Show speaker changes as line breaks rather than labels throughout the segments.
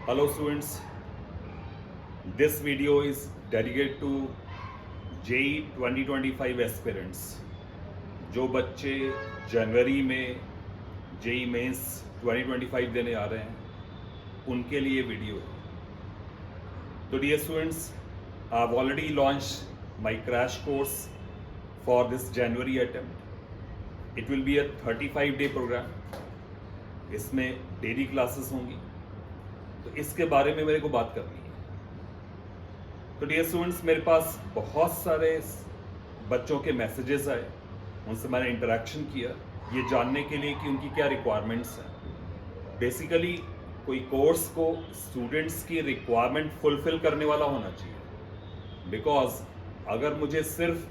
Hello students, this video is dedicated to JEE 2025 aspirants. जो बच्चे जनवरी में JEE मेंस 2025 देने आ रहे हैं उनके लिए वीडियो है। तो dear students, I have already launched my crash course for this January attempt. It will be a 35-day programme. इसमें डेली क्लासेस होंगी, तो इसके बारे में मेरे को बात करनी है। तो डियर स्टूडेंट्स, मेरे पास बहुत सारे बच्चों के मैसेजेस आए, उनसे मैंने इंटरेक्शन किया ये जानने के लिए कि उनकी क्या रिक्वायरमेंट्स हैं। बेसिकली कोई कोर्स को स्टूडेंट्स की रिक्वायरमेंट फुलफिल करने वाला होना चाहिए। बिकॉज अगर मुझे सिर्फ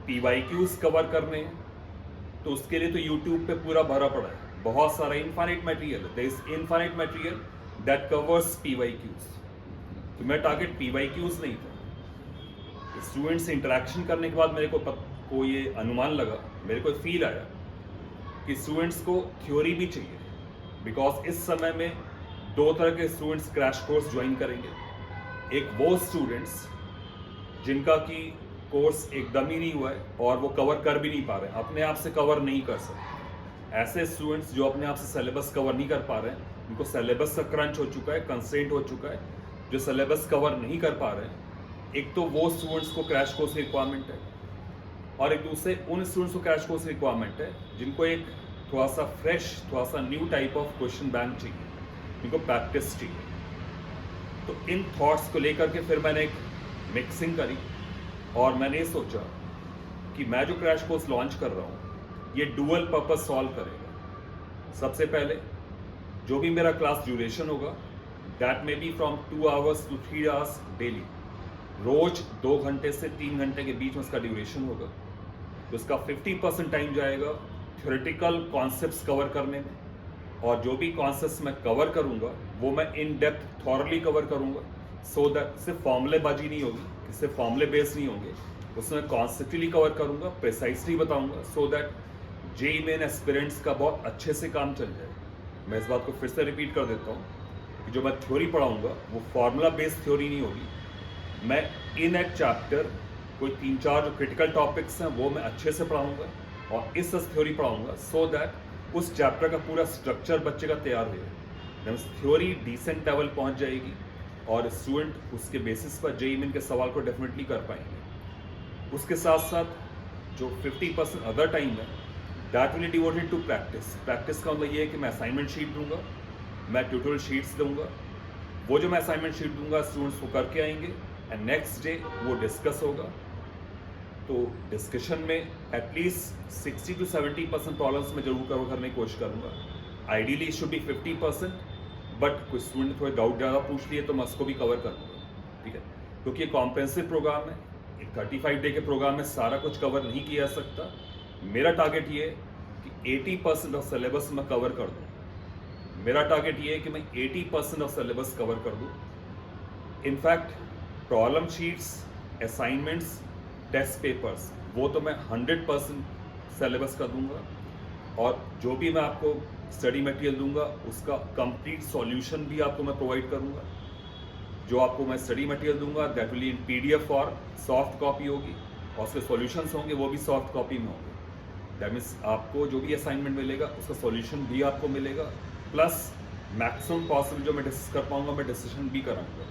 PYQs कवर करने हैं तो उसके लिए तो यूट्यूब पे पूरा भरा पड़ा है, बहुत सारा इनफाइनाइट मटेरियल है। There is infinite material that covers PYQs। तो मेरा टारगेट PYQs नहीं था। स्टूडेंट से इंटरेक्शन करने के बाद मेरे को ये अनुमान लगा, मेरे को फील आया कि स्टूडेंट्स को थ्योरी भी चाहिए। बिकॉज इस समय में दो तरह के स्टूडेंट्स क्रैश कोर्स ज्वाइन करेंगे। एक वो स्टूडेंट्स जिनका कि कोर्स एकदम ही नहीं हुआ है और वो कवर कर भी नहीं पा रहे हैं, अपने आप से कवर नहीं कर सकते। ऐसे स्टूडेंट्स जो अपने आप से सिलेबस कवर नहीं कर पा रहे हैं, उनको सिलेबस का क्रंच हो चुका है, कंस्ट्रेंट हो चुका है, जो सिलेबस कवर नहीं कर पा रहे हैं, एक तो वो स्टूडेंट्स को क्रैश कोर्स रिक्वायरमेंट है, और एक दूसरे उन स्टूडेंट्स को क्रैश कोर्स रिक्वायरमेंट है जिनको एक थोड़ा सा फ्रेश, थोड़ा सा new type of question bank चाहिए, जिनको प्रैक्टिस चाहिए। तो इन थॉट्स को लेकर के फिर मैंने एक मिक्सिंग करी और मैंने ये सोचा कि मैं जो क्रैश कोर्स लॉन्च कर रहा हूँ ये डुअल पर्पस सॉल्व करेगा। सबसे पहले जो भी मेरा क्लास ड्यूरेशन होगा that may be from 2 hours to 3 hours daily. रोज 2 घंटे से 3 घंटे के बीच में उसका ड्यूरेशन होगा। तो उसका 50% टाइम जाएगा थ्योरेटिकल कॉन्सेप्ट्स कवर करने में, और जो भी कॉन्सेप्ट्स मैं कवर करूंगा वो मैं इन डेप्थ थॉरली कवर करूंगा, सो दैट सिर्फ फॉर्मूलेबाजी नहीं होगी, सिर्फ फॉर्मूले बेस्ड नहीं होंगे, उसमें कॉन्सेप्टली कवर करूंगा, प्रिसाइसली बताऊंगा, so that JEE main aspirants का बहुत अच्छे से काम चल जाए। मैं इस बात को फिर से रिपीट कर देता हूँ कि जो मैं थ्योरी पढ़ाऊंगा वो फार्मूला बेस्ड थ्योरी नहीं होगी। मैं इन एक चैप्टर कोई 3-4 जो क्रिटिकल टॉपिक्स हैं वो मैं अच्छे से पढ़ाऊंगा और इस थ्योरी पढ़ाऊंगा, सो दैट उस चैप्टर का पूरा स्ट्रक्चर बच्चे का तैयार हो जाए। थ्योरी डिसेंट लेवल पहुंच जाएगी और स्टूडेंट उसके बेसिस पर JEE मेन के सवाल को डेफिनेटली कर पाएंगे। उसके साथ साथ जो 50% अदर टाइम है that will devoted to practice. Practice का मतलब ये है कि मैं असाइनमेंट शीट दूंगा, मैं ट्यूटोरियल शीट्स दूंगा, वो जो मैं असाइनमेंट शीट दूंगा स्टूडेंट्स को करके आएंगे एंड नेक्स्ट डे वो डिस्कस होगा। तो डिस्कशन में एटलीस्ट 60 to 70% प्रॉब्लम्स मैं जरूर कवर करने की कोशिश करूंगा। आइडियली शुड बी 50%, बट कुछ स्टूडेंट थोड़े डाउट ज़्यादा पूछ लिए तो मैं उसको भी कवर करूँगा, ठीक है। क्योंकि ये कॉम्प्रेहेंसिव प्रोग्राम है, एक 35 डे के प्रोग्राम में सारा कुछ कवर नहीं किया जा सकता। मेरा टारगेट ये है कि 80% ऑफ सिलेबस मैं कवर कर दूँ। मेरा टारगेट ये है कि मैं 80% ऑफ सिलेबस कवर कर दूँ। In fact problem sheets, assignments, test papers वो तो मैं 100% सिलेबस कर दूंगा, और जो भी मैं आपको स्टडी मटेरियल दूंगा उसका कंप्लीट सॉल्यूशन भी आपको मैं प्रोवाइड करूंगा। जो आपको मैं स्टडी मटेरियल दूंगा दैट विल इन PDF और सॉफ्ट कॉपी होगी, और उसके सॉल्यूशंस होंगे वो भी सॉफ्ट कॉपी में होंगे। दैट मीन्स आपको जो भी असाइनमेंट मिलेगा उसका सॉल्यूशन भी आपको मिलेगा, प्लस मैक्सिमम पॉसिबल जो मैं डिस्कस कर पाऊंगा मैं डिस्कशन भी कराऊंगा।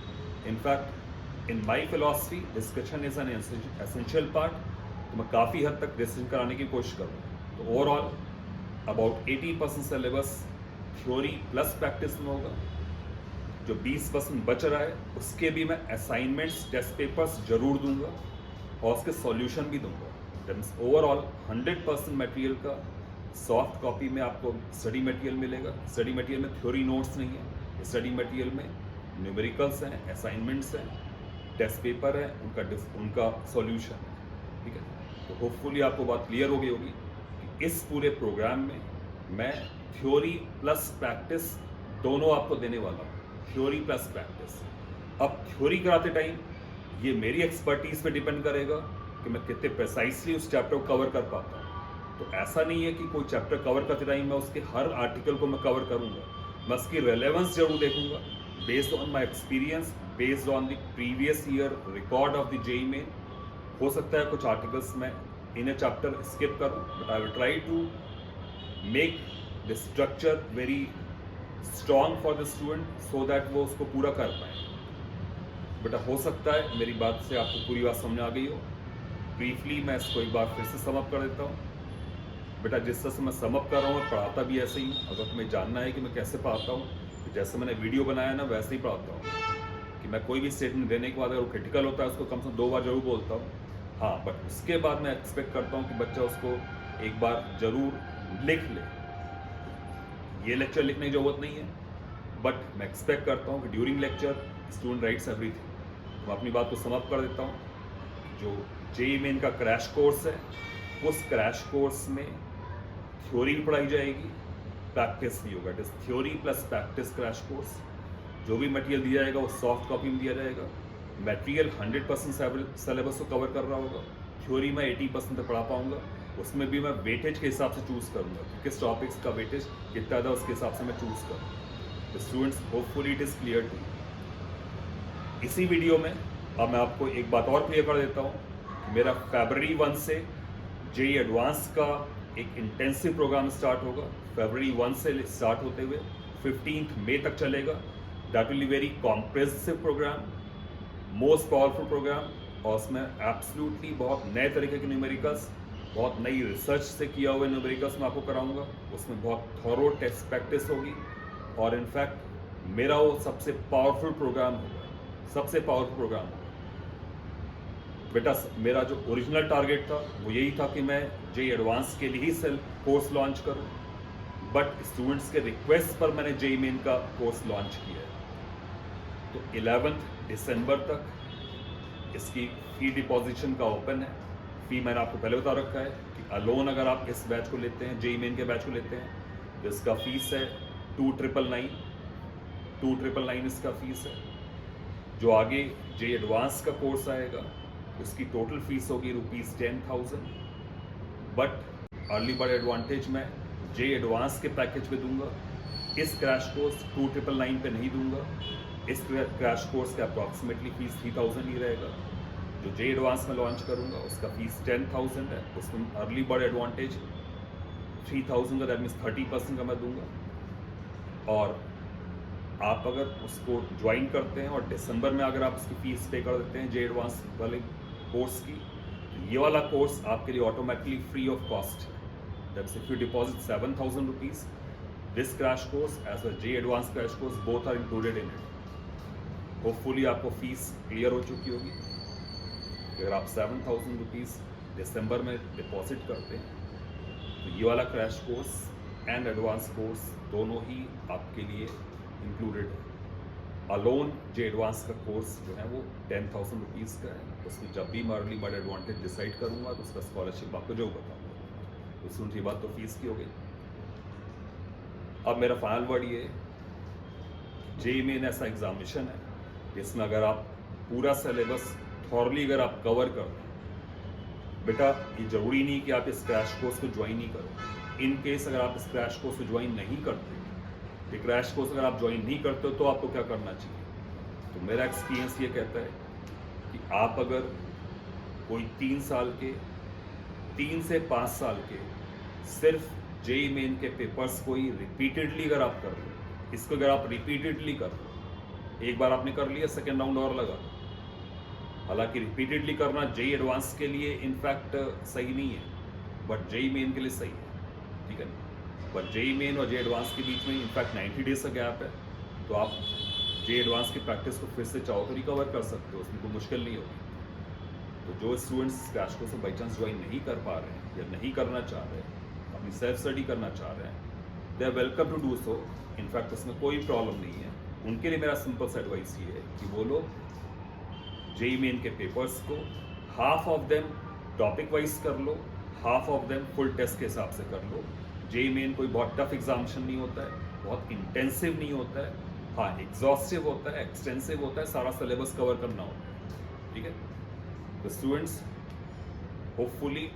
In fact in my philosophy discussion is an essential part, तो मैं काफ़ी हद तक डिस्कशन कराने की कोशिश करूँगा। तो overall about 80% syllabus theory plus practice में होगा। जो 20% बच रहा है उसके भी मैं असाइनमेंट्स, टेस्ट पेपर्स जरूर दूंगा और उसके सॉल्यूशन भी दूंगा। दैट मीन्स ओवरऑल 100% मटेरियल का सॉफ्ट कॉपी में आपको स्टडी मटेरियल मिलेगा। स्टडी मटेरियल में थ्योरी नोट्स नहीं है, स्टडी मटेरियल में न्यूमेरिकल्स हैं, असाइनमेंट्स हैं, टेस्ट पेपर है, उनका सॉल्यूशन है, ठीक है। तो होपफुली आपको बात क्लियर हो गई होगी कि इस पूरे प्रोग्राम में मैं थ्योरी प्लस प्रैक्टिस दोनों आपको देने वाला हूँ। Theory plus practice. अब थ्योरी कराते टाइम ये मेरी एक्सपर्टीज पे डिपेंड करेगा कि मैं कितने प्रिसाइसली उस चैप्टर को कवर कर पाता हूँ। तो ऐसा नहीं है कि कोई चैप्टर कवर करते टाइम मैं उसके हर आर्टिकल को मैं कवर करूँगा, मैं उसकी रेलेवेंस जरूर देखूंगा, based on my experience, based on the previous year record of the JEE main, हो सकता है कुछ आर्टिकल्स में इन ए चैप्टर स्किप करूं, but I will try to make the structure very strong for the student so that वो उसको पूरा कर पाए। बेटा हो सकता है मेरी बात से आपको पूरी बात समझ आ गई हो। ब्रीफली मैं इसको एक बार फिर से सम अप कर देता हूँ। बेटा जिस तरह से मैं सम अप कर रहा हूँ और पढ़ाता भी ऐसे ही, अगर तुम्हें जानना है कि मैं कैसे पढ़ाता हूँ तो जैसे मैंने वीडियो बनाया ना वैसे ही पढ़ाता हूँ कि मैं कोई भी स्टेटमेंट देने के बाद अगर वो क्रिटिकल होता है उसको कम से कम 2 बार जरूर बोलता हूँ। हाँ, बट उसके बाद मैं एक्सपेक्ट करता हूँ कि बच्चा उसको एक बार जरूर लिख ले। ये लेक्चर लिखने की ज़रूरत नहीं है, बट मैं एक्सपेक्ट करता हूँ कि during lecture student rights everything. तो अपनी बात को सम अप कर देता हूँ। जो JEE मेन का क्रैश कोर्स है, उस क्रैश कोर्स में थ्योरी भी पढ़ाई जाएगी, प्रैक्टिस भी होगा। It is theory plus practice crash course. जो भी मटेरियल दिया जाएगा वो सॉफ्ट कॉपी में दिया जाएगा। मटेरियल 100% सिलेबस को कवर कर रहा होगा। थ्योरी में 80% तक पढ़ा पाऊंगा। उसमें भी मैं वेटेज के हिसाब से चूज़ करूंगा कि किस टॉपिक्स का वेटेज कितना था, उसके हिसाब से मैं चूज़ करूँ। तो students hopefully it is clear too. इसी वीडियो में अब मैं आपको एक बात और क्लियर कर देता हूँ। मेरा February 1 से JEE एडवांस का एक इंटेंसिव प्रोग्राम स्टार्ट होगा। February 1 से स्टार्ट होते हुए 15th मई तक चलेगा। That will be very comprehensive programme, most powerful programme. और उसमें एब्सोल्युटली बहुत नए तरीके के न्यूमेरिकल्स, बहुत नई रिसर्च से किया हुआ न्यूमेरिकल्स मैं आपको कराऊंगा। उसमें बहुत थॉरो टेस्ट प्रैक्टिस होगी और इनफैक्ट मेरा वो सबसे पावरफुल प्रोग्राम होगा, सबसे पावरफुल प्रोग्राम होगा। बेटा मेरा जो ओरिजिनल टारगेट था वो यही था कि मैं JEE एडवांस के लिए ही सेल्फ कोर्स लॉन्च करूं, बट स्टूडेंट्स के रिक्वेस्ट पर मैंने JEE मेन का कोर्स लॉन्च किया है। तो 11 दिसंबर तक इसकी फी डिपॉजिशन का ओपन है। फी मैंने आपको पहले बता रखा है कि अलोन अगर आप इस बैच को लेते हैं, JEE मेन के बैच को लेते हैं, तो इसका फीस है 2,999 इसका फीस है। जो आगे JEE एडवांस का कोर्स आएगा उसकी टोटल फीस होगी ₹10,000। बट अर्ली बर्ड एडवांटेज मैं JEE एडवांस के पैकेज पे दूंगा। इस क्रैश कोर्स 2,999 पे नहीं दूंगा। इस क्रैश कोर्स का अप्रॉक्सीमेटली फीस 3,000 ही रहेगा। जो JEE एडवांस में लॉन्च करूंगा उसका फीस 10,000 है। उसमें अर्ली बर्ड एडवांटेज 3,000 का, दैट मीन्स 30% का मैं दूंगा। और आप अगर उसको ज्वाइन करते हैं और दिसंबर में अगर आप उसकी फीस पे कर देते हैं JEE एडवांस वाले कोर्स की, तो ये वाला कोर्स आपके लिए ऑटोमेटिकली फ्री ऑफ कॉस्ट है। That's if you deposit 7,000 rupees, this crash course as well JEE advance crash course both are included in it. Hopefully आपको फीस क्लियर हो चुकी होगी कि अगर आप 7,000 रुपीज दिसंबर में डिपॉजिट करते हैं तो ये वाला crash course and advance course दोनों ही आपके लिए इंक्लूडेड है। अलोन JEE एडवांस का कोर्स जो है वो 10,000 रुपीज़ का है। उसमें जब भी मैं अर्ली बर्ड एडवांटेज डिसाइड करूंगा तो उसका स्कॉलरशिप आपको जो बताऊंगा। तो सुन, ये बात तो फीस की हो गई। अब मेरा फाइनल वर्ड ये है, JEE मेन ऐसा एग्जामिनेशन है जिसमें अगर आप पूरा सिलेबस थॉरली अगर आप कवर कर दें, बेटा ये जरूरी नहीं कि आप इस क्रैश कोर्स को ज्वाइन ही करो। इन केस अगर आप इस क्रैश कोर्स को ज्वाइन नहीं करते, ये क्रैश कोर्स अगर आप ज्वाइन नहीं करते हो तो आपको क्या करना चाहिए? तो मेरा एक्सपीरियंस ये कहता है कि आप अगर कोई 3 साल के, 3 से 5 साल के सिर्फ JEE मेन के पेपर्स को ही रिपीटेडली अगर आप कर लो, इसको अगर आप रिपीटेडली कर लो, एक बार आपने कर लिया, सेकेंड राउंड और लगा। हालांकि रिपीटेडली करना JEE एडवांस के लिए इनफैक्ट सही नहीं है, बट JEE मेन के लिए सही है, ठीक है। बट JEE मेन और JEE एडवांस के बीच में इनफैक्ट 90 डेज का गैप है, तो आप JEE एडवांस की प्रैक्टिस को फिर से चाहो तो रिकवर कर सकते हो, उसमें कोई मुश्किल नहीं होगी। तो जो स्टूडेंट्स क्रैश कोर्स को बाई चांस ज्वाइन नहीं कर पा रहे हैं या नहीं करना चाह रहे हैं, अपनी सेल्फ स्टडी करना चाह रहे हैं, they are welcome to do so. In fact उसमें कोई प्रॉब्लम नहीं है। उनके लिए मेरा सिंपल सा एडवाइस ये है कि वो लोग JEE मेन के पेपर्स को half of them topic wise कर लो, half of them full test के हिसाब से कर लो। JEE मेन कोई बहुत टफ एग्जामिनेशन नहीं होता है, बहुत इंटेंसिव नहीं होता है। हाँ, एग्जॉस्टिव होता है, एक्सटेंसिव होता है, सारा सिलेबस कवर करना होता है, ठीक है। तो students hopefully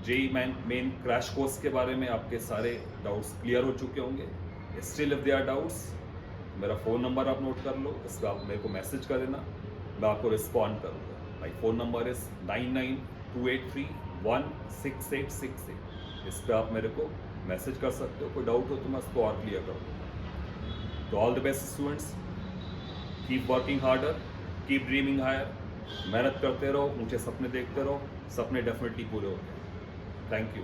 JEE main crash course के बारे में आपके सारे डाउट्स क्लियर हो चुके होंगे। Still if there are doubts, मेरा फ़ोन नंबर आप नोट कर लो, इस पर आप मेरे को मैसेज कर देना, मैं आपको रिस्पॉन्ड करूँगा। My phone number is 9928316868। इस पर आप मेरे को मैसेज कर सकते हो, कोई डाउट हो तो मैं उसको और क्लियर कर दूँगा। तो all the best students, keep working harder, keep dreaming higher, मेहनत करते रहो, ऊंचे सपने देखते रहो, सपने डेफिनेटली पूरे होते हैं। Thank you.